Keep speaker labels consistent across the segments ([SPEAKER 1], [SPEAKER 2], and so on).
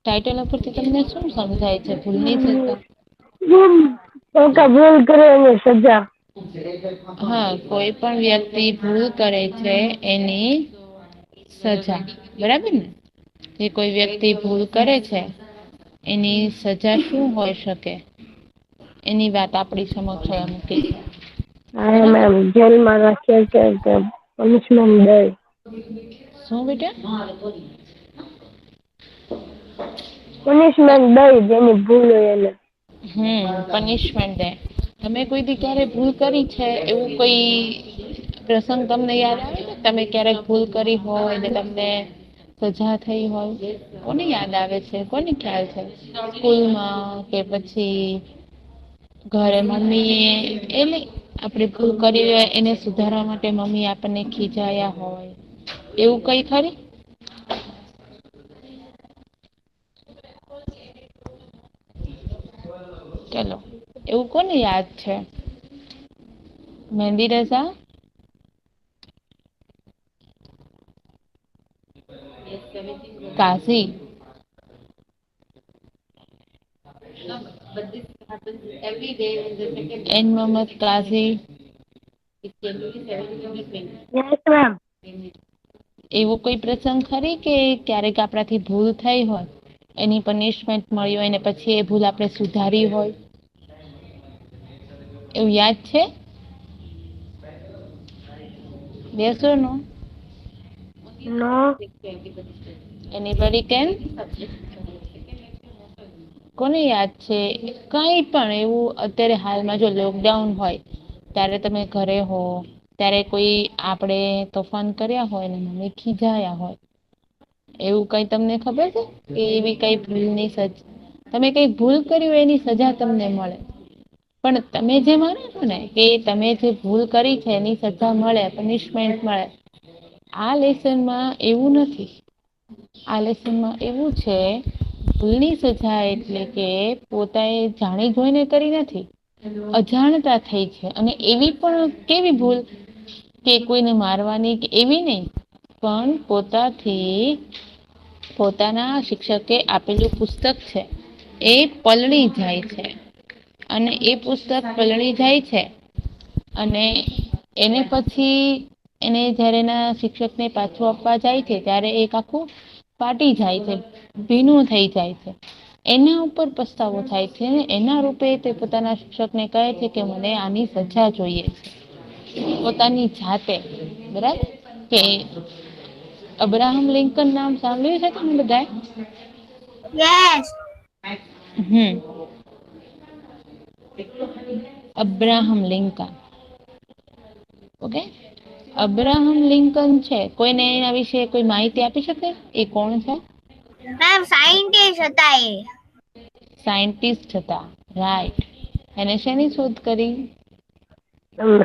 [SPEAKER 1] Title ઉપરથી તમને શું સમજાય છે? ભૂલની સજા.
[SPEAKER 2] ભૂલ કરે એની સજા.
[SPEAKER 1] હા, કોઈ પણ વ્યક્તિ ભૂલ કરે છે એની સજા, બરાબર ને? જે કોઈ વ્યક્તિ ભૂલ કરે છે એની સજા શું હોય શકે? એની વાત આપણી સમક્ષ મૂકી છે.
[SPEAKER 2] હા
[SPEAKER 1] બરાબર.
[SPEAKER 2] મેમ, જેલમાં રાખીએ કે પનિશમેન્ટ દે.
[SPEAKER 1] શું બેટા?
[SPEAKER 2] પનિશમેન્ટ દઈ જેની ભૂલ હોય એને.
[SPEAKER 1] પનિશમેન્ટ દે. તમે કોઈ દી ક્યારે ભૂલ કરી છે એવું કોઈ પ્રસંગ તમને યાદ આવે છે? તમે ક્યારેક ભૂલ કરી હોય ને તમને સજા થઈ હોય? કોને યાદ આવે છે? કોને ખ્યાલ છે? સ્કૂલમાં કે પછી ઘરે મમ્મી એટલે આપણે ભૂલ કરી હોય એને સુધારવા માટે મમ્મી આપણને ખીજાયા હોય. એવું કઈ ખરી? ચલો, એવું કોને યાદ છે? Mehdi Raza? Kazi? N Mohammad Kazi?
[SPEAKER 2] Yes ma'am.
[SPEAKER 1] એવો કોઈ પ્રસંગ ખરી કે ક્યારેક આપણાથી ભૂલ થઈ હોય એની પનિશમેન્ટ મળી હોય ને પછી એ ભૂલ આપણે સુધારી હોય? એવું યાદ છે? Yes or no?
[SPEAKER 2] No.
[SPEAKER 1] Anybody can? કોને યાદ છે? કઈ પણ એવું અત્યારે હાલમાં જો લોકડાઉન હોય ત્યારે તમે ઘરે હો ત્યારે કોઈ આપણે તોફાન કર્યા હોય ને મમ્મી ખીજાયા હોય એવું કઈ તમને ખબર છે? કે એવી કઈ ભૂલની તમે કઈ ભૂલ કરી હોય એની સજા તમને મળે. પણ તમે જે માનો છો ને કે તમે જે ભૂલ કરી છે એની સજા મળે, પનિશમેન્ટ મળે આ લેસનમાં એવું નથી. આ લેસનમાં એવું છે ભૂલની સજા એટલે કે પોતાએ જાણી જોઈને કરી નથી. અજાણતા થઈ છે અને એવી પણ કેવી ભૂલ કે કોઈને મારવાની કે એવી નહી પણ પોતાથી પોતાના શિક્ષકે આપેલું પુસ્તક છે એ પલળી જાય છે અને એ પુસ્તક પલળી જાય છે અને એને પછી એને જયારે એના શિક્ષકને પાછું આપવા જાય છે ત્યારે એક આખું ફાટી જાય છે, ભીનું થઈ જાય છે. એના ઉપર પસ્તાવો થાય છે ને એના રૂપે તે પોતાના શિક્ષકને કહે છે કે મને આની સજા જોઈએ છે. પોતાની જાતે બરાબર કે અબ્રાહમ લિંકન નામ સાંભળ્યું છે તમે બધાએ?
[SPEAKER 2] Yes.
[SPEAKER 1] Abraham Lincoln okay. Abraham Lincoln છે કોઈને એના વિશે કોઈ માહિતી આપી શકે એ કોણ છે?
[SPEAKER 2] મેમ સાયન્ટિસ્ટ હતા એ.
[SPEAKER 1] સાયન્ટિસ્ટ હતા, રાઈટ. એને શેની શોધ કરી?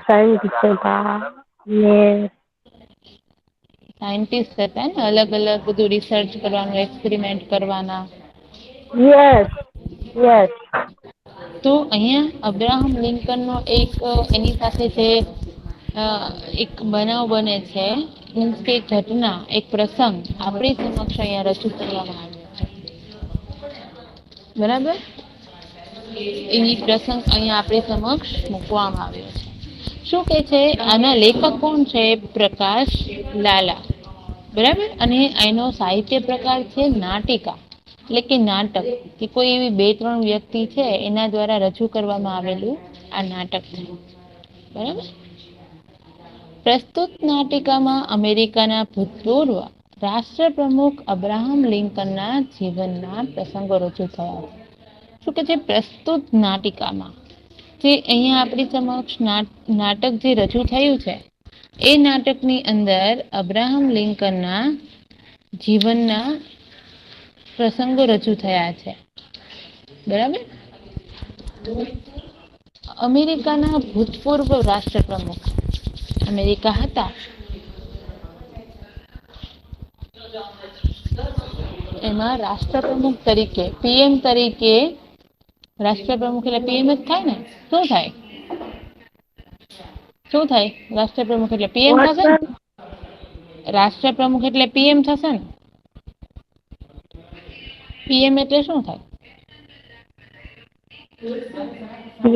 [SPEAKER 2] સાયન્ટિસ્ટ હતા ને
[SPEAKER 1] સાયન્ટિસ્ટ હતા ને અલગ અલગ બધું રિસર્ચ કરવાનું, એક્સપેરિમેન્ટ કરવાના.
[SPEAKER 2] Yes yes.
[SPEAKER 1] તો અહિયાં અબ્રાહમ લિંકનનો એક એની સાથે જે એક બનાવ બને છે મીન્સ કે ઘટના એક પ્રસંગ આપણી સમક્ષ અહિયાં રજૂ કરવામાં આવ્યો છે. બરાબર એ પ્રસંગ અહીંયા આપણી સમક્ષ મૂકવામાં આવ્યો છે. શું કે છે આના લેખક કોણ છે? પ્રકાશ લાલા. બરાબર અને એનો સાહિત્ય પ્રકાર છે નાટિકા એટલે કે નાટક કે કોઈ એવી બે ત્રણ વ્યક્તિ છે એના દ્વારા રજૂ કરવામાં આવેલું આ નાટક છે. બરાબર. પ્રસ્તુત નાટિકામાં અમેરિકાના ભૂતપૂર્વ રાષ્ટ્રપ્રમુખ અબ્રાહમ લિંકનના જીવનના પ્રસંગો રજૂ થયા છે. શું કે છે પ્રસ્તુત નાટિકામાં જે અહિયાં આપણી સમક્ષ નાટક જે રજૂ થયું છે એ નાટકની અંદર અબ્રાહમ લિંકનના જીવનના પ્રસંગો રજૂ થયા છે. બરાબર. અમેરિકાના ભૂતપૂર્વ રાષ્ટ્રપ્રમુખ અમેરિકા હતા એમાં રાષ્ટ્રપ્રમુખ તરીકે પીએમ તરીકે રાષ્ટ્રપ્રમુખ એટલે પીએમ જ થાય ને શું થાય? શું થાય રાષ્ટ્રપ્રમુખ એટલે પીએમ
[SPEAKER 2] વોટ
[SPEAKER 1] થશે ને?
[SPEAKER 2] મેમ?
[SPEAKER 1] રાષ્ટ્રપ્રમુખ એટલે પીએમ થશે ને? પીએમ એટલે શું થાય?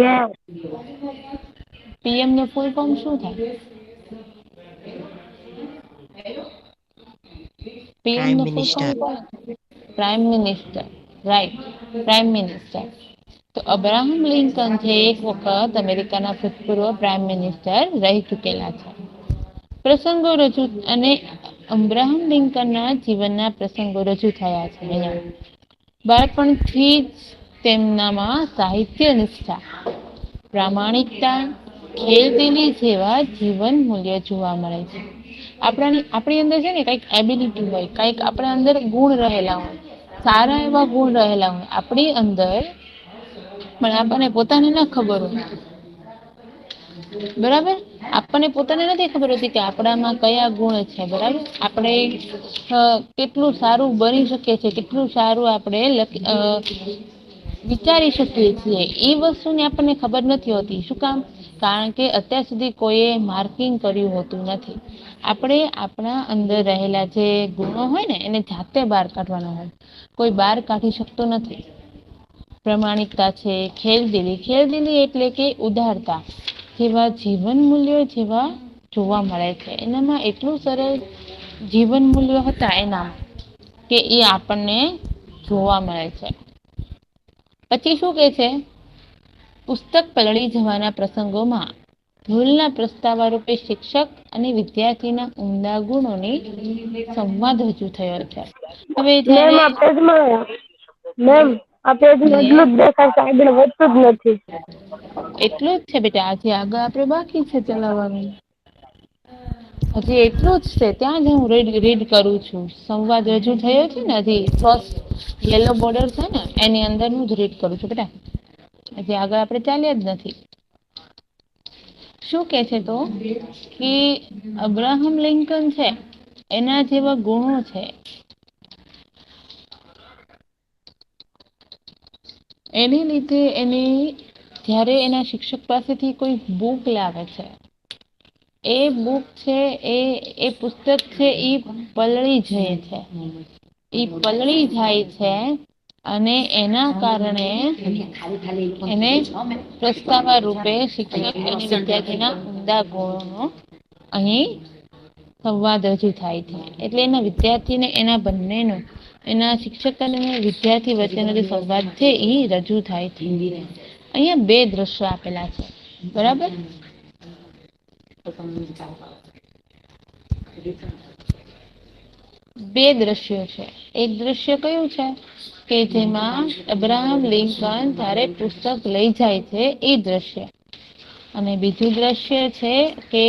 [SPEAKER 2] યસ.
[SPEAKER 1] પીએમ નું ફૂલ ફોર્મ શું થાય? પીએમ
[SPEAKER 3] પ્રાઇમ
[SPEAKER 1] નું ફૂલ ફોર્મ
[SPEAKER 3] મિનિસ્ટર.
[SPEAKER 1] કોણ? Prime minister, right, prime minister. તો અબ્રાહમ લિંકન છે એક વખત અમેરિકાના ભૂતપૂર્વ પ્રાઇમ મિનિસ્ટર રહી ચૂકેલા છે. પ્રસંગો રજૂ અને અબ્રાહમ લિંકનના જીવનના પ્રસંગો રજૂ થયા છે અહીંયા. બાળપણથી જ તેમનામાં સાહિત્ય નિષ્ઠા, પ્રામાણિકતા, ખેલદિલી જેવા જીવન મૂલ્ય જોવા મળે છે. આપણી અંદર છે ને કંઈક એબિલિટી હોય, કંઈક આપણા અંદર ગુણ રહેલા હોય, સારા એવા ગુણ રહેલા હોય આપણી અંદર, પણ આપણને પોતાને ના ખબર હોય. બરાબર, આપણને પોતાને નથી ખબર હોતી કે આપણામાં કયા ગુણ છે. બરાબર, આપણે કેટલું સારું બની શકીએ છીએ, કેટલું સારું આપણે વિચારી શકીએ છીએ, એ વસ્તુની આપણને ખબર નથી હોતી. શું કામ? કારણ કે અત્યાર સુધી કોઈએ માર્કિંગ કર્યું હોતું નથી. આપણે આપણા અંદર રહેલા જે ગુણો હોય ને એને જાતે બહાર કાઢવાના હોય, કોઈ બહાર કાઢી શકતો નથી. પ્રામાણિકતા છે, ખેલદિલી એટલે કે ઉદારતા જેવા જીવન મૂલ્યો જેવા જોવા મળે છે. એનામાં એટલું સરસ જીવન મૂલ્યો હતા એના કે એ આપણને જોવા મળે છે. પછી શું કે છે? પુસ્તક પલળી જવાના પ્રસંગોમાં ભૂલના પ્રસ્તાવ રૂપે શિક્ષક અને વિદ્યાર્થીના ઉમદા ગુણોની સંવાદ રજૂ થયો છે. હવે
[SPEAKER 2] મેમ
[SPEAKER 1] જ્યારે
[SPEAKER 2] આ પેજમાં મેમ આ પેજમાં એટલું જ દેખાશે, આગળ વધતું જ નથી.
[SPEAKER 1] એટલું જ છે બેટા, હજી આગળ આપણે બાકી છે ચલાવવાનું. હજી એટલું જ છે, ત્યાં જ હું રીડ કરું છું. સંવાદ રજૂ થયો છે ને, હજી ફર્સ્ટ યેલો બોર્ડર છે ને એની અંદર હું જ રીડ કરું છું બેટા, હજી આગળ આપણે ચાલ્યા જ નથી. શું કે છે તો કે અબ્રાહમ લિંકન છે એના જેવા ગુણો છે, એની લીધે જ્યારે એના શિક્ષક પાસેથી કોઈ બુક લાવે છે, એ બુક છે એ પુસ્તક છે એ પલળી જાય છે. એ પલળી જાય છે અને એના કારણે એને પ્રસ્તાવ રૂપે શિક્ષક અને વિદ્યાર્થીના ઉમદા ગુણોનો અહીં સંવાદ રજૂ થાય છે. એટલે એના વિદ્યાર્થીને એના બંનેનો, એના શિક્ષક અને વિદ્યાર્થી વચ્ચેનો જે સંવાદ છે એ રજૂ થાય છે. અહીંયા બે દ્રશ્યો આપેલા છે. બરાબર, બે દ્રશ્યો છે. એક દ્રશ્ય કયું છે કે જેમાં અબ્રાહમ લિંકન જ્યારે પુસ્તક લઈ જાય છે એ દ્રશ્ય, અને બીજું દ્રશ્ય છે કે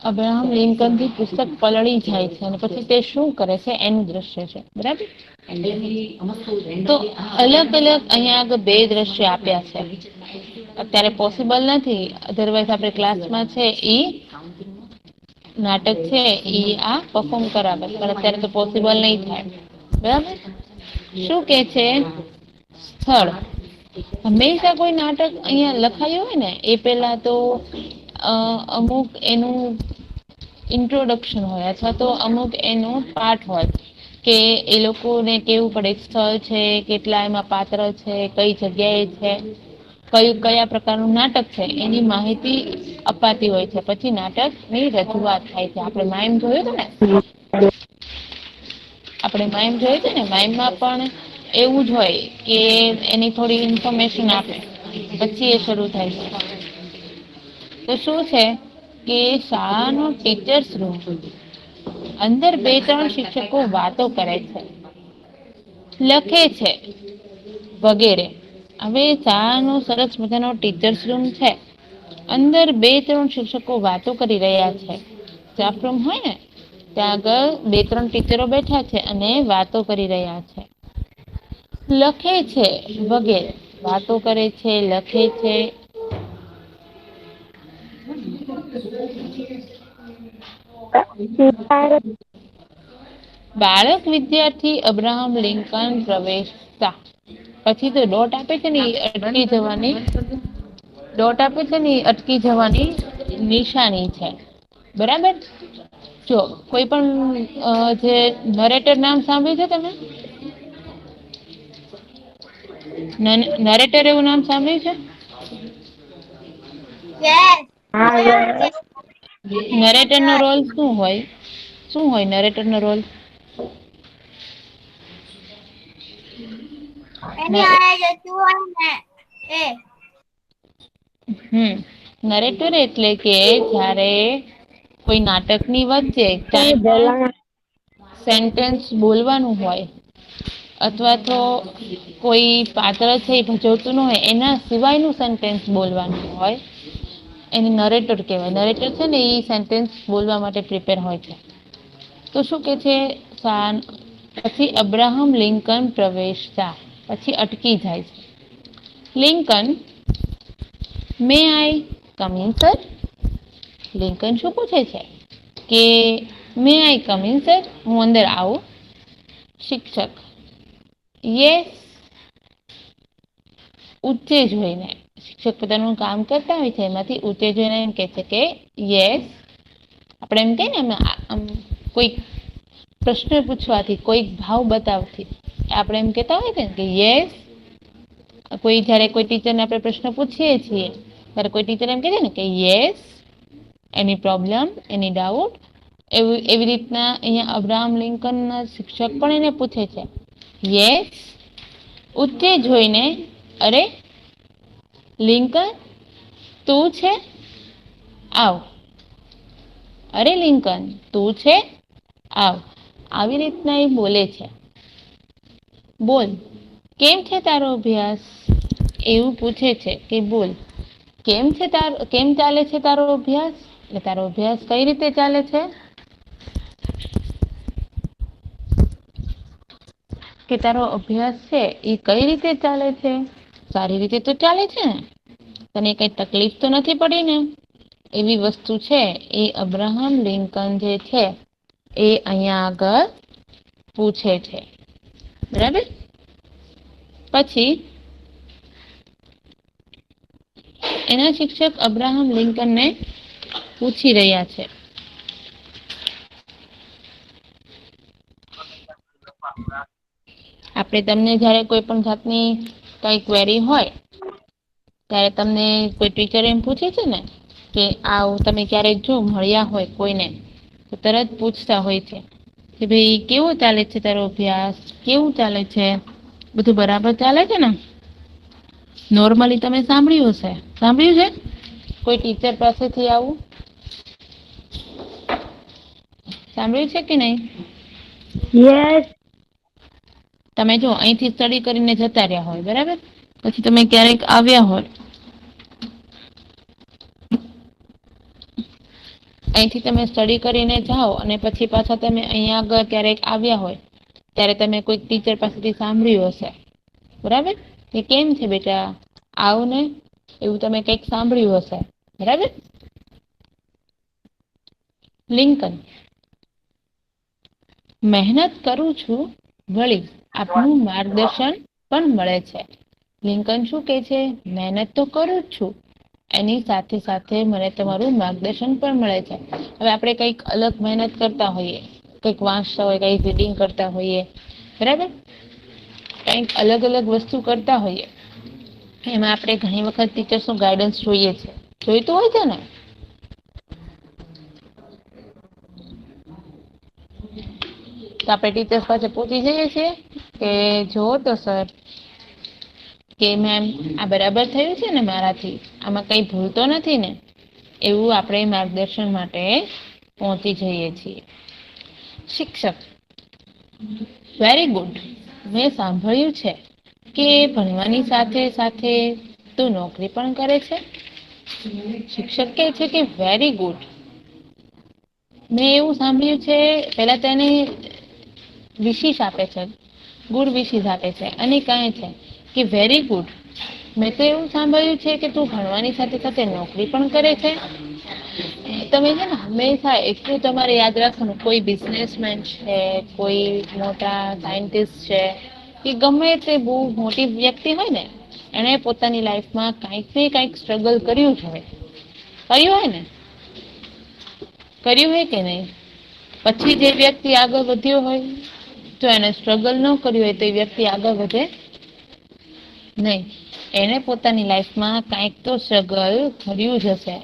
[SPEAKER 1] અબ્રાહમ લિંકન થી પુસ્તક પલળી જાય છે અને પછી તે શું કરે છે એનું દ્રશ્ય છે. બરાબર, તો અલગ અલગ અહીંયા આગળ બે દ્રશ્ય આપ્યા છે. અત્યારે પોસિબલ નથી, અધરવાઇઝ આપણે ક્લાસમાં છે ઈ નાટક છે ઈ આ પરફોર્મ કરાવે, પણ અત્યારે તો પોસિબલ નહીં થાય. બરાબર, શું કે છે? સ્થળ, હંમેશા કોઈ નાટક અહીંયા લખાયું હોય ને એ પેલા તો અમુક એનું ઇન્ટ્રોડક્શન હોય અથવા તો અમુક એનો પાઠ હોય કે એ લોકોને કેવું પડે સ્થળ છે, કેટલા એમાં પાત્ર છે, કઈ જગ્યાએ છે, કયા પ્રકારનું નાટક છે એની માહિતી અપાતી હોય છે. પછી નાટકની રજૂઆત થાય છે. આપણે માઈમ જોયું હતું ને, માઈમમાં પણ એવું જ હોય કે એની થોડી ઇન્ફોર્મેશન આપે પછી એ શરૂ થાય છે. તો શું છે કે શાળાનો ટીચર્સ રૂમ, અંદર બે ત્રણ શિક્ષકો વાતો કરે છે, લખે છે વગેરે. હવે શાળાનો સરસ મજાનો ટીચર્સ રૂમ છે, અંદર બે ત્રણ શિક્ષકો વાતો કરી રહ્યા છે. સ્ટાફ રૂમ હોય ને ત્યાં આગળ બે ત્રણ ટીચરો બેઠા છે અને વાતો કરી રહ્યા છે, લખે છે વગેરે. વાતો કરે છે, લખે છે. બાળક વિદ્યાર્થી અબ્રાહમ લિંકન પ્રવેશતા, પછી તો ડોટ આપે છે ને અટકી જવાની, નિશાની છે. બરાબર, જો કોઈ પણ જે નરેટર નામ સાંભળ્યું છે તમે? નરેટર એવું નામ સાંભળ્યું છે?
[SPEAKER 2] હા.
[SPEAKER 1] નરેટર નો રોલ શું હોય? શું હોય નરેટર નો રોલ? નરેટર એટલે કે જ્યારે કોઈ નાટકની વચ્ચે કઈ પણ સેન્ટેન્સ બોલવાનું હોય અથવા તો કોઈ પાત્ર છે એ ભજવતું ન હોય એના સિવાયનું સેન્ટેન્સ બોલવાનું હોય એને નરેટર કહેવાય. નરેટર છે ને એ સેન્ટેન્સ બોલવા માટે પ્રિપેર હોય છે. તો શું કે છે પછી અબ્રાહમ લિંકન પ્રવેશતા પછી અટકી જાય છે. Lincoln may I come in sir? Lincoln શું પૂછે છે કે મે આઈ કમ ઇન સર? હું અંદર આવું? શિક્ષક યસ ઊંચે જોઈને, શિક્ષક પોતાનું કામ કરતા હોય છે એમાંથી ઊંચે જોઈને એમ કે છે કે યસ. આપણે એમ કહીએ ને કોઈ પ્રશ્ન પૂછવાથી કોઈક ભાવ બતાવથી આપણે એમ કેતા હોય ને કે યસ. કોઈ જયારે કોઈ ટીચરને આપણે પ્રશ્ન પૂછીએ છીએ ત્યારે કોઈ ટીચર એમ કે છે ને કે યસ એની પ્રોબ્લેમ, એની ડાઉટ એવી રીતના અહીંયા અબ્રાહમ લિંકન ના શિક્ષક પણ એને પૂછે છે યસ. ઊંચે જોઈને અરે લિંકન તું છે? આવ. અરે લિંકન તું છે? આવ. આવી રીતના એ બોલે છે. બોલ કેમ છે તારો અભ્યાસ? એવું પૂછે છે કે બોલ કેમ ચાલે છે તારો અભ્યાસ? એટલે તારો અભ્યાસ કઈ રીતે ચાલે છે? કે તારો અભ્યાસ છે એ કઈ રીતે ચાલે છે? સારી રીતે તો ચાલે છે ને? તને કઈ તકલીફ તો નથી પડી ને? એવી વસ્તુ છે એ અબ્રાહમ લિંકન જે છે એ અહીંયા આગળ પૂછે છે. બરાબર. પછી એના શિક્ષક અબ્રાહમ લિંકનને પૂછી રહ્યા છે. આપણે તમને જયારે કોઈ પણ જાતની કઈ ક્વેરી હોય ત્યારે તમને કોઈ ટીચર એમ પૂછે છે ને કે તમે ક્યારેક જો મળ્યા હોય કોઈને તો તરત પૂછતા હોય છે કે ભાઈ કેવો ચાલે છે તારો અભ્યાસ? કેવું ચાલે છે? બધું બરાબર ચાલે છે ને? નોર્મલી તમે સાંભળ્યું હશે. સાંભળ્યું છે કોઈ ટીચર પાસેથી આવું? સાંભળ્યું છે કે નહી?
[SPEAKER 2] યસ.
[SPEAKER 1] તમે જો અહીંથી સ્ટડી કરીને જતા રહ્યા હોય બરાબર પછી તમે ક્યારેક આવ્યા હોય અહીંથી તમે સ્ટડી કરીને જાઓ અને પછી પાછા તમે અહીંયા આગળ ક્યારેક આવ્યા હોય ત્યારે તમે કોઈક ટીચર પાસેથી સાંભળ્યું હશે બરાબર કે કેમ છે બેટા આવ ને એવું તમે કઈક સાંભળ્યું હશે બરાબર. લિંકન મહેનત કરું છું વળી આપનું માર્ગદર્શન પણ મળે છે. લિંકન શું કે છે મહેનત તો કરું જ છું એની સાથે સાથે મને તમારું માર્ગદર્શન પણ મળે છે. હવે આપણે કઈક અલગ મહેનત કરતા હોઈએ કઈક વાંચતા હોય કઈક રીડિંગ કરતા હોઈએ બરાબર કઈક અલગ અલગ વસ્તુ કરતા હોઈએ એમાં આપણે ઘણી વખત ટીચર્સ નું ગાઈડન્સ જોઈએ છે જોઈતું હોય છે ને. તો આપણે ટીચર્સ પાસે પહોંચી જઈએ છીએ કે જોવો તો સર કે મેમ આ બરાબર થયું છે ને મારાથી આમાં કઈ ભૂલ તો નથી ને એવું આપણે માર્ગદર્શન માટે પહોંચી જઈએ છીએ. શિક્ષક વેરી ગુડ મેં સાંભળ્યું છે કે ભણવાની સાથે સાથે તું નોકરી પણ કરે છે. શિક્ષક કે છે કે વેરી ગુડ મેં એવું સાંભળ્યું છે પેલા તેને વિશેષ આપે છે ગુડ વિશેષ આપે છે અને કહે છે કે વેરી ગુડ મેં તો એવું સાંભળ્યું છે કે તું ભણવાની સાથે સાથે નોકરી પણ કરે છે. તમે છે ને હંમેશા એટલું તમારે યાદ રાખવાનું કોઈ બિઝનેસમેન છે કોઈ મોટા સાયન્ટિસ્ટ છે કે ગમે તે બહુ મોટી વ્યક્તિ હોય ને એને પોતાની લાઈફમાં કઈક ને કઈક સ્ટ્રગલ કર્યું જ હોય કર્યું હોય ને કર્યું હોય કે નહી પછી જે વ્યક્તિ આગળ વધ્યો હોય, તો એને સ્ટ્રગલ ન કર્યું હોય તો એ વ્યક્તિ આગળ વધે નહીં. એને પોતાની લાઈફમાં કાંઈક તો સ્ટ્રગલ કર્યું જ હશે,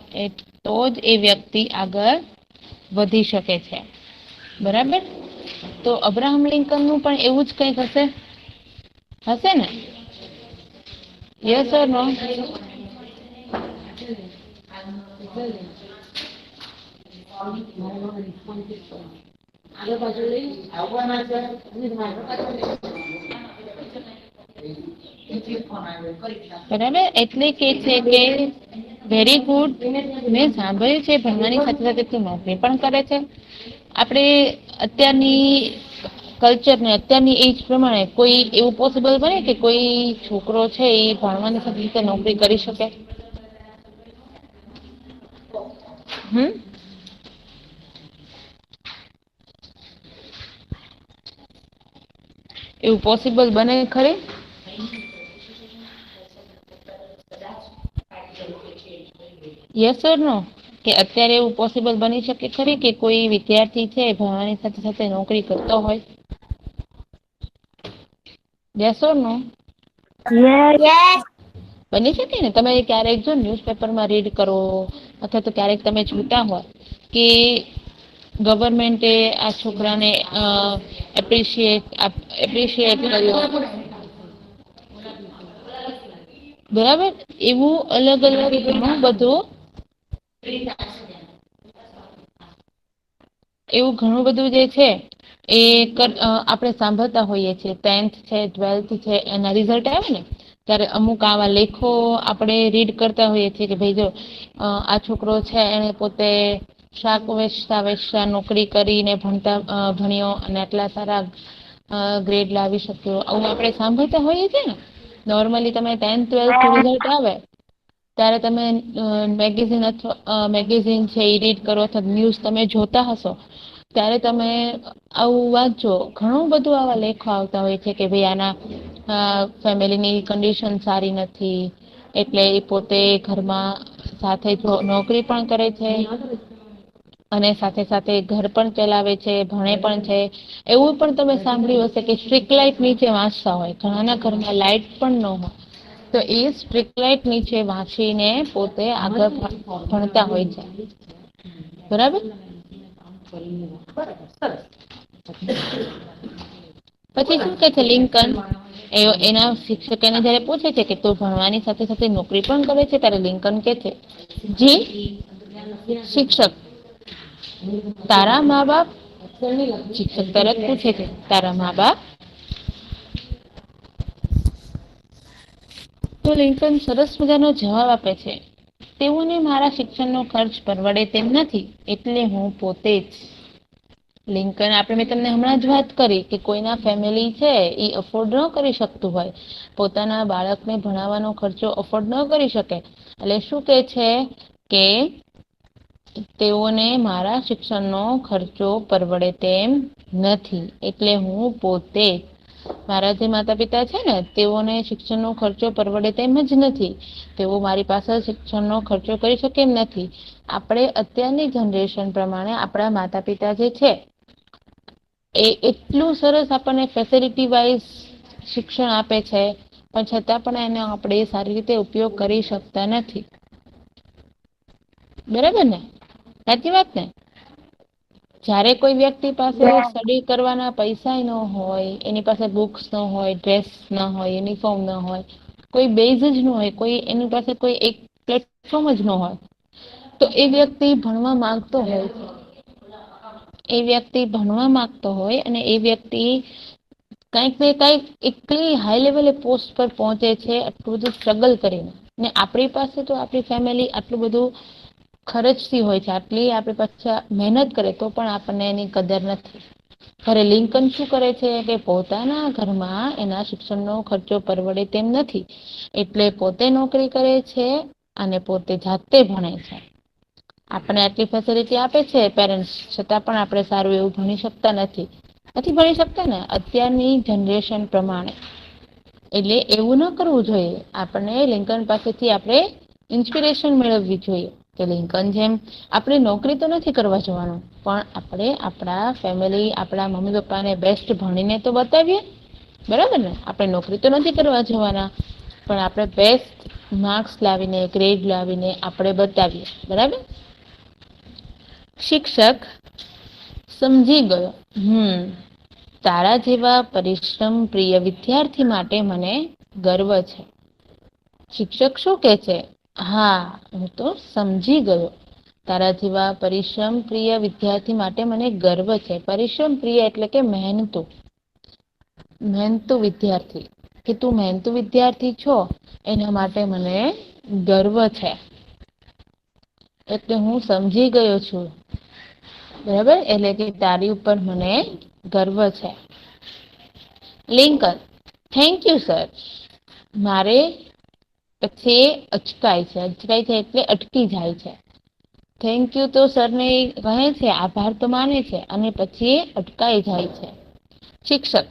[SPEAKER 1] તો જ એ વ્યક્તિ આગળ વધી શકે છે. બરાબર? તો અબ્રાહમ લિંકનનું પણ એવું જ કંઈક હશે? હશે ને? યસ ઓર નો? બરાબર, એટલે કે છે કે વેરી ગુડ. મેં સાંભળ્યું છે ભણવાની સાથે સાથે તું નોકરી પણ કરે છે. આપણે અત્યારની કલ્ચર ને અત્યારની એજ પ્રમાણે કોઈ એવું પોસિબલ બને કે કોઈ છોકરો છે એ ભણવાની સાથે સાથે નોકરી કરી શકે? એવું પોસિબલ બને ખરી? યસ ઓર નો? કે અત્યારે એવું પોસિબલ બની શકે ખરી કે કોઈ વિદ્યાર્થી છે ભણવાની સાથે સાથે નોકરી કરતો હોય? Yes or no?
[SPEAKER 2] યસ.
[SPEAKER 1] બની શકે ને. તમે ક્યારેક જો ન્યુઝપેપરમાં રીડ કરો અથવા તો ક્યારેક તમે જોતા હોય કે ગવર્મેન્ટે આ છોકરાને એપ્રિશિએટ કર્યો. બરાબર, એવું અલગ અલગ ઘણું બધું એવું ઘણું બધું જે છે એ આપણે સાંભળતા હોઈએ છીએ. 10th છે, 12th છે, એના રિઝલ્ટ આવે ને ત્યારે અમુક આવા લેખો આપણે રીડ કરતા હોઈએ છીએ કે ભાઈ જો આ છોકરો છે એને પોતે શાક વેચતા નોકરી કરીને ભણ્યો અને આટલા સારા ગ્રેડ લાવી શક્યો, આવું આપણે સાંભળતા હોઈએ છીએ ને. નોર્મલી તમે 10th 12th રિઝલ્ટ આવે ત્યારે તમે મેગેઝિન છે એ રીડ કરો અથવા ન્યૂઝ તમે જોતા હશો ત્યારે તમે આવું વાંચો. ઘણું બધું આવા લેખો આવતા હોય છે કે ભાઈ આના ફેમિલીની કન્ડિશન સારી નથી એટલે એ પોતે ઘરમાં સાથે નોકરી પણ કરે છે અને સાથે સાથે ઘર પણ ચલાવે છે, ભણે પણ છે. એવું પણ તમે સાંભળ્યું હશે કે સ્ટ્રીટ લાઈટ નીચે વાંચતા હોય. ઘણાના ઘરમાં લાઈટ પણ ન હોય તો એ સ્ટ્રીટ લાઈટ નીચે વાંચીને પોતે આગળ ભણતા હોય છે. બરાબર? પછી શું કે છે લિંકન એના શિક્ષક એને જયારે પૂછે છે કે તું ભણવાની સાથે સાથે નોકરી પણ કરે છે ત્યારે લિંકન કે છે જી શિક્ષક, તારા મા બાપ? શિક્ષક તરત પૂછે છે તારા મા બાપ? તો લિંકન સરસ મજાનો જવાબ આપે છે. તેઓને મારા શિક્ષણનો ખર્ચ પરવડે તેમ નથી એટલે હું પોતે જ. લિંકન મેં તમને હમણાં જ વાત કરી કે કોઈના ફેમિલી છે એ અફોર્ડ ન કરી શકતું હોય, પોતાના બાળકને ભણાવવાનો ખર્ચો અફોર્ડ ન કરી શકે એટલે શું કે છે કે તેઓને મારા શિક્ષણનો ખર્ચો પરવડે તેમ નથી એટલે હું પોતે મારા જે માતા પિતા છે ને તેઓને શિક્ષણનો ખર્ચો પરવડે તેમ જ નથી. તેઓ મારી પાસે શિક્ષણનો ખર્ચો કરી શકે એમ નથી. આપણે અત્યારની જનરેશન પ્રમાણે આપણા માતા પિતા જે છે એ એટલું સરસ આપણને ફેસિલિટી વાઈઝ શિક્ષણ આપે છે પણ છતાં પણ એનો આપણે સારી રીતે ઉપયોગ કરી શકતા નથી. બરાબર ને? સાચી વાત ને? જયારે કોઈ વ્યક્તિ પાસે સ્ટડી કરવાના પૈસા ન હોય, એની પાસે બુક્સ ન હોય, ડ્રેસ ના હોય, યુનિફોર્મ ના હોય, કોઈ બેઝ જ ન હોય, કોઈ એની પાસે કોઈ એક પ્લેટફોર્મ જ ન હોય તો એ વ્યક્તિ ભણવા માંગતો હોય એ વ્યક્તિ ભણવા માંગતો હોય અને એ વ્યક્તિ કંઈક ને કંઈક એટલી હાઈ લેવલે પોસ્ટ પર પહોંચે છે આટલું બધું સ્ટ્રગલ કરીને ને આપણી પાસે તો આપણી ફેમિલી આટલું બધું ખર્ચતી હોય છે, આટલી આપણી પાછા મહેનત કરે તો પણ આપણને એની કદર નથી. ત્યારે લિંકન શું કરે છે કે પોતાના ઘરમાં એના શિક્ષણનો ખર્ચો પરવડે તેમ નથી એટલે પોતે નોકરી કરે છે અને પોતે જાતે ભણે છે. આપણે આટલી ફેસિલિટી આપે છે પેરેન્ટ્સ છતાં પણ આપણે સારું એવું ભણી શકતા નથી. નથી ભણી શકતા ને અત્યારની જનરેશન પ્રમાણે. એટલે એવું ના કરવું જોઈએ. આપણને લિંકન પાસેથી આપણે ઇન્સ્પિરેશન મેળવવી જોઈએ. કે લિંકન જેમ આપણે નોકરી તો નથી કરવા જવાનું, પણ આપણે આપણા ફેમિલી, આપણા મમ્મી પપ્પાને બેસ્ટ ભણીને તો બતાવીએ, બરાબર ને? આપણે નોકરી તો નથી કરવા જવાના, પણ આપણે બેસ્ટ માર્ક્સ લાવીને, ગ્રેડ લાવીને આપણે બતાવીએ, બરાબર? શિક્ષક સમજી ગયો. તારા જેવા પરિશ્રમ પ્રિય વિદ્યાર્થી માટે મને ગર્વ છે. શિક્ષક શું કહે છે? હા, હું તો સમજી ગયો. તારા જેવા પરિશ્રમ પ્રિય વિદ્યાર્થી માટે મને ગર્વ છે. પરિશ્રમ પ્રિય એટલે કે મહેનતુ વિદ્યાર્થી, કે તું મહેનતુ વિદ્યાર્થી છો એના માટે મને ગર્વ છે. એટલે હું સમજી ગયો છું, બરાબર? એટલે કે તારી ઉપર મને ગર્વ છે. Lincoln, thank you sir. મારે પછી અચકાય છે. અચકાય છે એટલે અટકી જાય છે. થેન્ક યુ તો સરને કહે છે, આભાર તો માને છે, અને પછી અટકાઈ જાય છે. શિક્ષક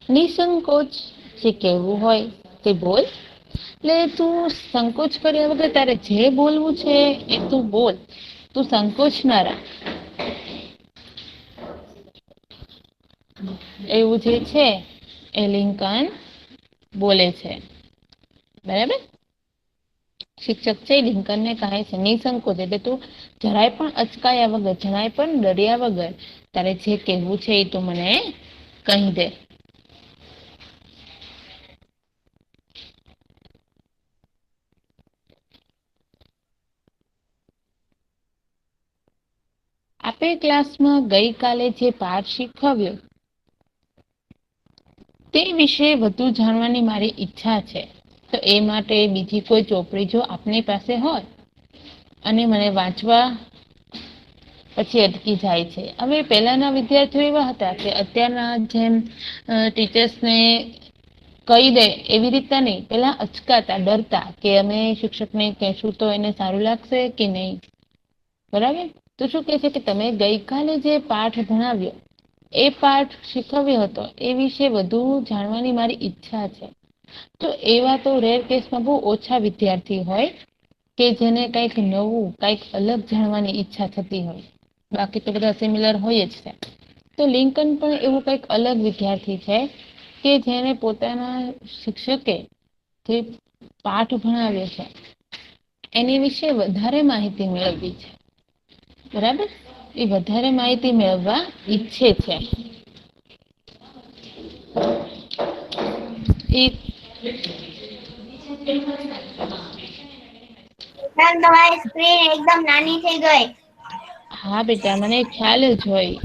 [SPEAKER 1] નિસંકોચ જે કહેવું હોય તે બોલ. એટલે તું સંકોચ કર્યા વગર તારે જે બોલવું છે એ તું બોલ. તું સંકોચ ના રાખ. એવું જે છે એ લિંકન બોલે છે, બરાબર? શિક્ષક છે લિંકનને કહે છે નિસંકોચ, એટલે તું જરાય પણ અચકાયા વગર, જરાય પણ ડર્યા વગર તારે જે કહેવું છે એ તું મને કહી દે. આપે ક્લાસમાં ગઈકાલે જે પાઠ શીખવ્યો તે વિશે વધુ જાણવાની મારી ઈચ્છા છે. તો એ માટે બીજી કોઈ ચોપડી જો આપની પાસે હોય અને મને વાંચવા પછી અટકી જાય છે. હવે પહેલાના વિદ્યાર્થીઓ એવા હતા કે અત્યારના જેમ ટીચર્સને કહી દે એવી રીતના નહીં. પેલા અચકાતા, ડરતા કે અમે શિક્ષકને કહેશું તો એને સારું લાગશે કે નહીં, બરાબર? તો શું કહે છે કે તમે ગઈકાલે જે પાઠ ભણાવ્યો એ પાઠ શીખવ્યો હતો એ વિશે વધુ જાણવાની મારી ઈચ્છા છે. તો એવા તો રેર કેસમાં બહુ ઓછા વિદ્યાર્થી હોય કે જેને કંઈક નવું, કંઈક અલગ જાણવાની ઈચ્છા થતી હોય. બાકી તો બધા સિમિલર હોય જ છે. તો લિંકન પણ એવું કંઈક અલગ વિદ્યાર્થી છે કે જેને પોતાના શિક્ષકે જે પાઠ ભણાવ્યો છે એની વિશે વધારે માહિતી મેળવવી છે, બરાબર? એ વધારે માહિતી મેળવવા ઈચ્છે છે.
[SPEAKER 3] મેમ તમારી સ્ક્રીન એકદમ નાની થઈ ગઈ.
[SPEAKER 1] હા બેટા, મને ખ્યાલ જ હોય.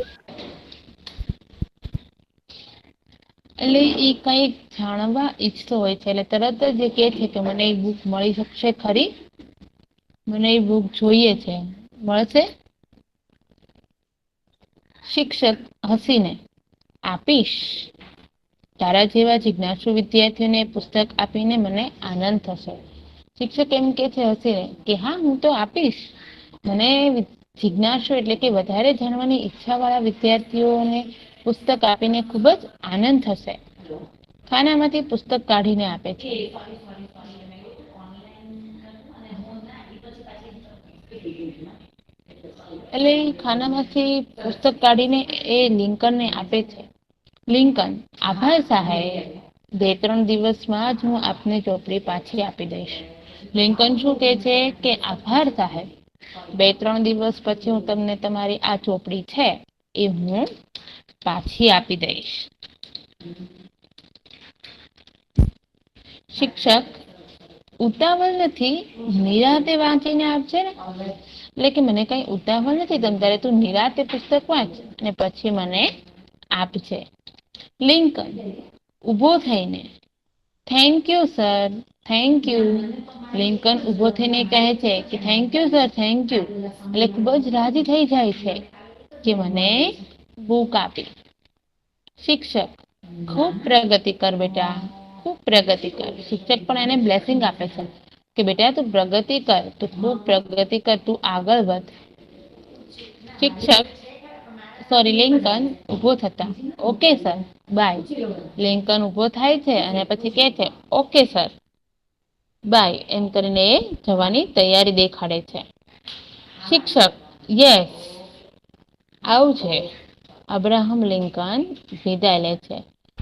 [SPEAKER 1] એટલે એ કંઈક જાણવા ઈચ્છતો હોય છે, એટલે તરત જ એ કહે છે કે મને એ બુક મળી શકશે ખરી? મને એ બુક જોઈએ છે, મળશે? શિક્ષક હસીને, આપીશ. તારા જેવા જિજ્ઞાસુ વિદ્યાર્થીઓને પુસ્તક આપીને મને આનંદ થશે. શિક્ષક એમ કે છે હસીને કે હા, હું તો આપીશ. મને જિજ્ઞાસુ એટલે કે વધારે જાણવાની ઈચ્છા વાળા વિદ્યાર્થીઓને પુસ્તક આપીને ખૂબ જ આનંદ થશે. ખાનામાંથી પુસ્તક કાઢીને આપે છે. એટલે ખાનામાંથી પુસ્તક કાઢીને એ લિંકનને આપે છે. લિંકન, આભાર સાહેબ. 2-3 દિવસમાં જ હું આપને ચોપડી પાછી આપી દઈશ. લિંકન શું કહે છે કે આભાર સાહેબ. 2-3 દિવસ પછી હું તમને તમારી આ ચોપડી છે એ હું પાછી આપી દઈશ. શિક્ષક, ઉતાવળ નથી, નિરાંતે વાંચીને આપજે ને. એટલે કે મને કઈ ઉતાવળ નથી, તમ તારે તું નિરાંતે પુસ્તક વાંચ અને પછી મને આપજે. લિંકન ઊભો થઈને, thank you sir, thank you. Lincoln ઊભો થઈને કહે છે કે thank you sir, thank you. એટલે ખૂબ જ રાજી થઈ જાય છે કે મને બુક આપી. શિક્ષક, ખૂબ પ્રગતિ કર બેટા, ખૂબ પ્રગતિ કર. શિક્ષક પણ એને બ્લેસિંગ આપે છે કે બેટા તું પ્રગતિ કર, તું ખૂબ પ્રગતિ કર, તું આગળ વધ. શિક્ષક લિંકન ઊભો થતા, ઓકે સર, બાય. લિંકન ઊભો થાય છે અને પછી કે છે ઓકે સર, બાય. એમ કરીને એ જવાની તૈયારી દેખાડે છે. શિક્ષક યસ આવું છે. અબ્રાહમ લિંકન વિદાય લે છે.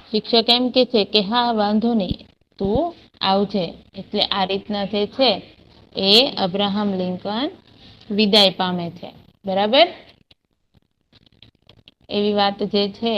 [SPEAKER 1] શિક્ષક એમ કે છે કે હા વાંધો નહીં તું આવજે. એટલે આ રીતના જે છે એ અબ્રાહમ લિંકન વિદાય પામે છે. બરાબર? એવી વાત જે છે